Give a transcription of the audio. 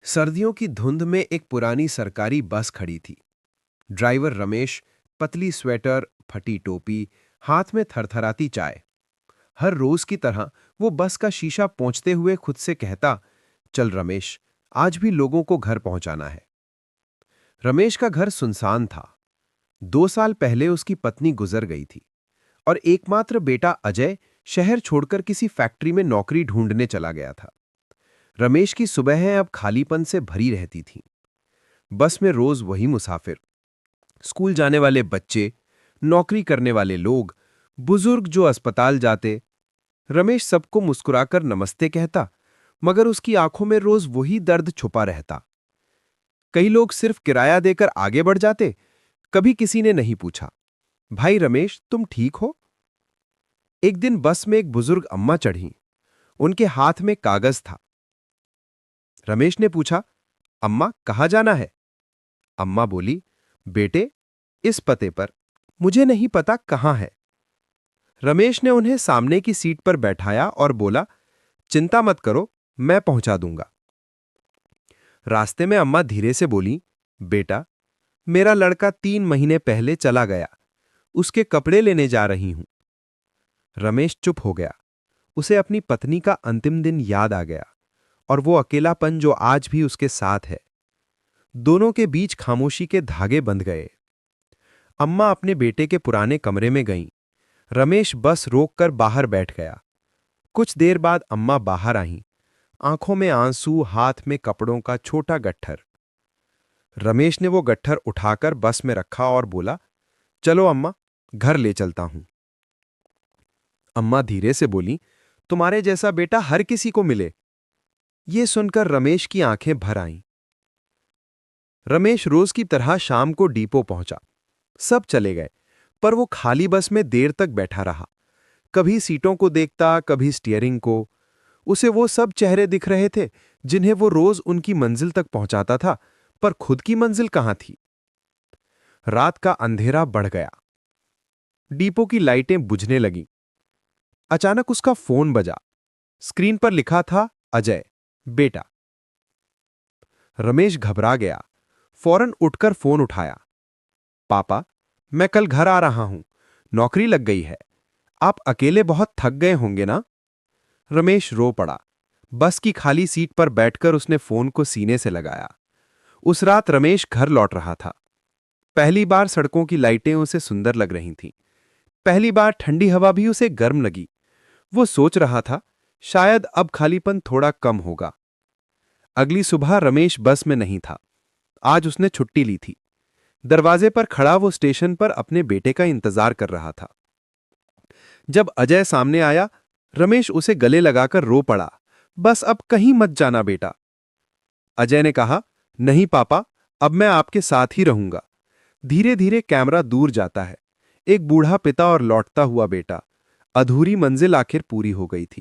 सर्दियों की धुंध में एक पुरानी सरकारी बस खड़ी थी। ड्राइवर रमेश, पतली स्वेटर, फटी टोपी, हाथ में थरथराती चाय। हर रोज की तरह वो बस का शीशा पोंछते हुए खुद से कहता, चल रमेश, आज भी लोगों को घर पहुंचाना है। रमेश का घर सुनसान था। 2 साल पहले उसकी पत्नी गुजर गई थी और एकमात्र बेटा अजय शहर छोड़कर किसी फैक्ट्री में नौकरी ढूंढने चला गया था। रमेश की सुबहें अब खालीपन से भरी रहती थीं। बस में रोज वही मुसाफिर, स्कूल जाने वाले बच्चे, नौकरी करने वाले लोग, बुजुर्ग जो अस्पताल जाते। रमेश सबको मुस्कुराकर नमस्ते कहता, मगर उसकी आंखों में रोज वही दर्द छुपा रहता। कई लोग सिर्फ किराया देकर आगे बढ़ जाते। कभी किसी ने नहीं पूछा, भाई रमेश, तुम ठीक हो? एक दिन बस में एक बुजुर्ग अम्मा चढ़ी। उनके हाथ में कागज था। रमेश ने पूछा, अम्मा, कहाँ जाना है? अम्मा बोली, बेटे, इस पते पर। मुझे नहीं पता कहाँ है। रमेश ने उन्हें सामने की सीट पर बैठाया और बोला, चिंता मत करो, मैं पहुंचा दूंगा। रास्ते में अम्मा धीरे से बोली, बेटा, मेरा लड़का 3 महीने पहले चला गया। उसके कपड़े लेने जा रही हूं। रमेश चुप हो गया। उसे अपनी पत्नी का अंतिम दिन याद आ गया और वो अकेलापन जो आज भी उसके साथ है। दोनों के बीच खामोशी के धागे बंध गए। अम्मा अपने बेटे के पुराने कमरे में गईं। रमेश बस रोककर बाहर बैठ गया। कुछ देर बाद अम्मा बाहर आईं, आंखों में आंसू, हाथ में कपड़ों का छोटा गट्ठर। रमेश ने वो गट्ठर उठाकर बस में रखा और बोला, चलो अम्मा, घर ले चलता हूं। अम्मा धीरे से बोली, तुम्हारे जैसा बेटा हर किसी को मिले। ये सुनकर रमेश की आंखें भर आईं। रमेश रोज की तरह शाम को डिपो पहुंचा। सब चले गए, पर वो खाली बस में देर तक बैठा रहा। कभी सीटों को देखता, कभी स्टीयरिंग को। उसे वो सब चेहरे दिख रहे थे जिन्हें वो रोज उनकी मंजिल तक पहुंचाता था, पर खुद की मंजिल कहां थी? रात का अंधेरा बढ़ गया। डिपो की लाइटें बुझने लगीं। अचानक उसका फोन बजा। स्क्रीन पर लिखा था, अजय, बेटा। रमेश घबरा गया। फौरन उठकर फोन उठाया। पापा, मैं कल घर आ रहा हूं। नौकरी लग गई है। आप अकेले बहुत थक गए होंगे ना? रमेश रो पड़ा। बस की खाली सीट पर बैठकर उसने फोन को सीने से लगाया। उस रात रमेश घर लौट रहा था। पहली बार सड़कों की लाइटें उसे सुंदर लग रही थीं। पहली बार ठंडी हवा भी उसे गर्म लगी। वो सोच रहा था, शायद अब खालीपन थोड़ा कम होगा। अगली सुबह रमेश बस में नहीं था। आज उसने छुट्टी ली थी। दरवाजे पर खड़ा वो स्टेशन पर अपने बेटे का इंतजार कर रहा था। जब अजय सामने आया, रमेश उसे गले लगाकर रो पड़ा, बस अब कहीं मत जाना बेटा। अजय ने कहा, नहीं पापा, अब मैं आपके साथ ही रहूंगा। धीरे धीरे कैमरा दूर जाता है। एक बूढ़ा पिता और लौटता हुआ बेटा। अधूरी मंजिल आखिर पूरी हो गई थी।